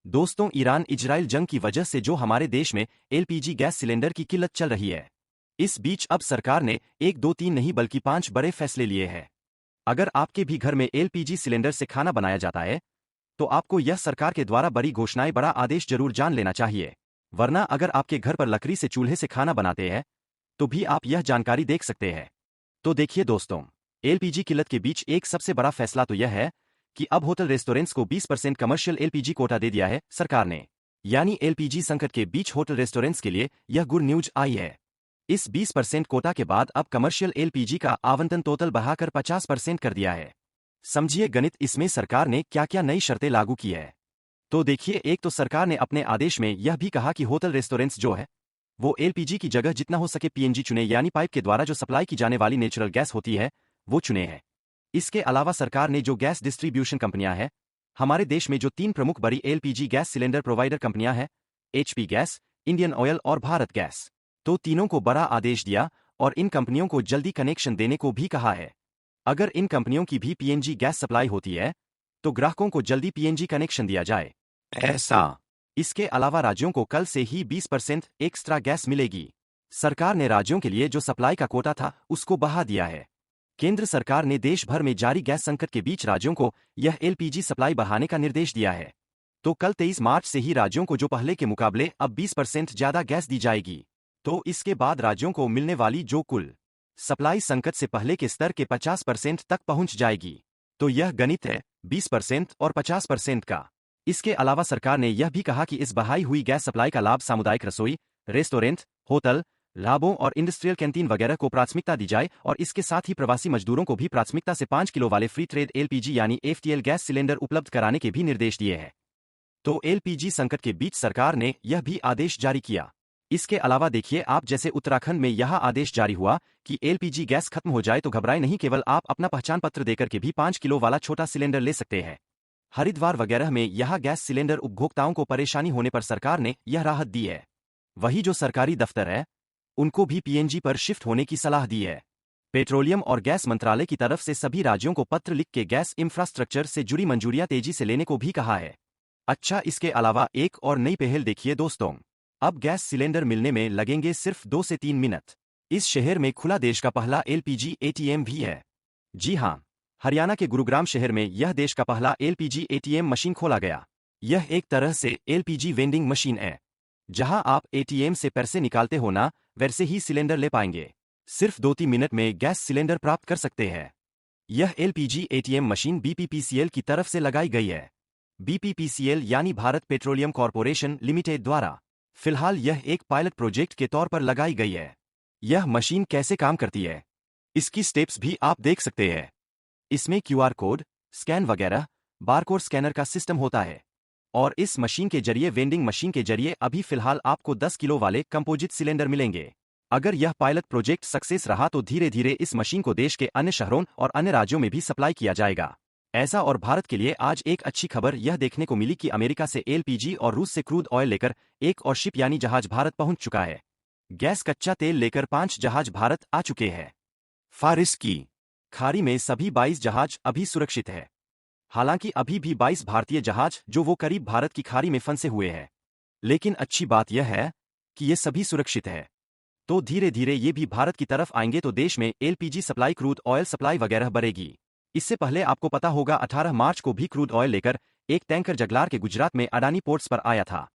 दोस्तों, Iran Israel जंग की वजह से जो हमारे देश में एलपीजी गैस सिलेंडर की किल्लत चल रही है, इस बीच अब सरकार ने एक दो तीन नहीं बल्कि 5 बड़े फैसले लिए हैं। अगर आपके भी घर में एलपीजी सिलेंडर से खाना बनाया जाता है, तो आपको यह सरकार के द्वारा बड़ी घोषणाएं बड़ा आदेश जरूर जान लेना चाहिए। वरना अगर आपके घर पर लकड़ी से चूल्हे से खाना बनाते हैं, तो भी आप यह जानकारी देख सकते हैं। तो देखिए दोस्तों, एलपीजी किल्लत के बीच एक सबसे बड़ा फैसला तो यह है कि अब होटल रेस्टोरेंट्स को 20% कमर्शियल एलपीजी कोटा दे दिया है सरकार ने। यानी एलपीजी संकट के बीच होटल रेस्टोरेंट्स के लिए यह गुड न्यूज आई है। इस 20% कोटा के बाद अब कमर्शियल एलपीजी का आवंटन टोटल बढ़ाकर 50% कर दिया है। समझिए गणित, इसमें सरकार ने क्या क्या नई शर्तें लागू की है। तो देखिए, एक तो सरकार ने अपने आदेश में यह भी कहा कि होटल रेस्टोरेंट्स जो है, वो एलपीजी की जगह जितना हो सके पीएनजी चुने, यानी पाइप के द्वारा जो सप्लाई की जाने वाली नेचुरल गैस होती है, वो चुने हैं। इसके अलावा सरकार ने जो गैस डिस्ट्रीब्यूशन कंपनियां हैं, हमारे देश में जो 3 प्रमुख बड़ी एलपीजी गैस सिलेंडर प्रोवाइडर कंपनियां हैं, एचपी गैस, इंडियन ऑयल और भारत गैस, तो तीनों को बड़ा आदेश दिया और इन कंपनियों को जल्दी कनेक्शन देने को भी कहा है। अगर इन कंपनियों की भी पीएनजी गैस सप्लाई होती है, तो ग्राहकों को जल्दी पीएनजी कनेक्शन दिया जाए। ऐसा। इसके अलावा राज्यों को कल से ही 20% एक्स्ट्रा गैस मिलेगी। सरकार ने राज्यों के लिए जो सप्लाई का कोटा था, उसको बढ़ा दिया है। केंद्र सरकार ने देश भर में जारी गैस संकट के बीच राज्यों को यह एलपीजी सप्लाई बढ़ाने का निर्देश दिया है। तो कल 23 मार्च से ही राज्यों को जो पहले के मुकाबले अब 20% ज्यादा गैस दी जाएगी। तो इसके बाद राज्यों को मिलने वाली जो कुल सप्लाई संकट से पहले के स्तर के 50% तक पहुंच जाएगी। तो यह गणित है 20% और 50% का। इसके अलावा सरकार ने यह भी कहा कि इस बढ़ाई हुई गैस सप्लाई का लाभ सामुदायिक रसोई, रेस्टोरेंट, होटल, ढाबों और इंडस्ट्रियल कैंटीन वगैरह को प्राथमिकता दी जाए और इसके साथ ही प्रवासी मजदूरों को भी प्राथमिकता से 5 किलो वाले फ्री ट्रेड एलपीजी यानी एफटीएल गैस सिलेंडर उपलब्ध कराने के भी निर्देश दिए हैं। तो एलपीजी संकट के बीच सरकार ने यह भी आदेश जारी किया। इसके अलावा देखिए, आप जैसे उत्तराखंड में यह आदेश जारी हुआ कि एलपीजी गैस खत्म हो जाए तो घबराए नहीं, केवल आप अपना पहचान पत्र देकर के भी 5 किलो वाला छोटा सिलेंडर ले सकते हैं। हरिद्वार वगैरह में यह गैस सिलेंडर उपभोक्ताओं को परेशानी होने पर सरकार ने यह राहत दी है। वही जो सरकारी दफ्तर है, उनको भी पीएनजी पर शिफ्ट होने की सलाह दी है। पेट्रोलियम और गैस मंत्रालय की तरफ से सभी राज्यों को पत्र लिख के गैस इंफ्रास्ट्रक्चर से जुड़ी मंजूरियां तेजी से लेने को भी कहा है। अच्छा, इसके अलावा एक और नई पहल देखिए दोस्तों, अब गैस सिलेंडर मिलने में लगेंगे सिर्फ 2 से 3 मिनट। इस शहर में खुला देश का पहला एलपीजी एटीएम भी है। जी हां, हरियाणा के गुरुग्राम शहर में यह देश का पहला एलपीजी एटीएम मशीन खोला गया। यह एक तरह से एलपीजी वेंडिंग मशीन है। जहां आप एटीएम से पैसे निकालते हो ना, वैसे ही सिलेंडर ले पाएंगे। सिर्फ 2-3 मिनट में गैस सिलेंडर प्राप्त कर सकते हैं। यह एलपीजी एटीएम मशीन बीपीपीसीएल की तरफ से लगाई गई है। बीपीपीसीएल यानी भारत पेट्रोलियम कॉर्पोरेशन लिमिटेड द्वारा फिलहाल यह एक पायलट प्रोजेक्ट के तौर पर लगाई गई है। यह मशीन कैसे काम करती है, इसकी स्टेप्स भी आप देख सकते हैं। इसमें क्यूआर कोड, स्कैन वगैरह, बारकोड स्कैनर का सिस्टम होता है। और इस मशीन के जरिए, वेंडिंग मशीन के जरिए अभी फिलहाल आपको 10 किलो वाले कंपोजिट सिलेंडर मिलेंगे। अगर यह पायलट प्रोजेक्ट सक्सेस रहा तो धीरे धीरे इस मशीन को देश के अन्य शहरों और अन्य राज्यों में भी सप्लाई किया जाएगा। ऐसा। और भारत के लिए आज एक अच्छी खबर यह देखने को मिली कि अमेरिका से एलपीजी और रूस से क्रूड ऑयल लेकर एक और शिप यानी जहाज भारत पहुंच चुका है। गैस कच्चा तेल लेकर 5 जहाज भारत आ चुके हैं। फारिस की खाड़ी में सभी 22 जहाज अभी सुरक्षित है। हालांकि अभी भी 22 भारतीय जहाज जो वो करीब भारत की खाड़ी में फंसे हुए हैं, लेकिन अच्छी बात यह है कि ये सभी सुरक्षित है। तो धीरे धीरे ये भी भारत की तरफ आएंगे तो देश में LPG supply, crude oil supply वगैरह बढ़ेगी। इससे पहले आपको पता होगा 18 मार्च को भी क्रूड ऑयल लेकर एक टैंकर जगलार के गुजरात में अडानी पोर्ट्स पर आया था।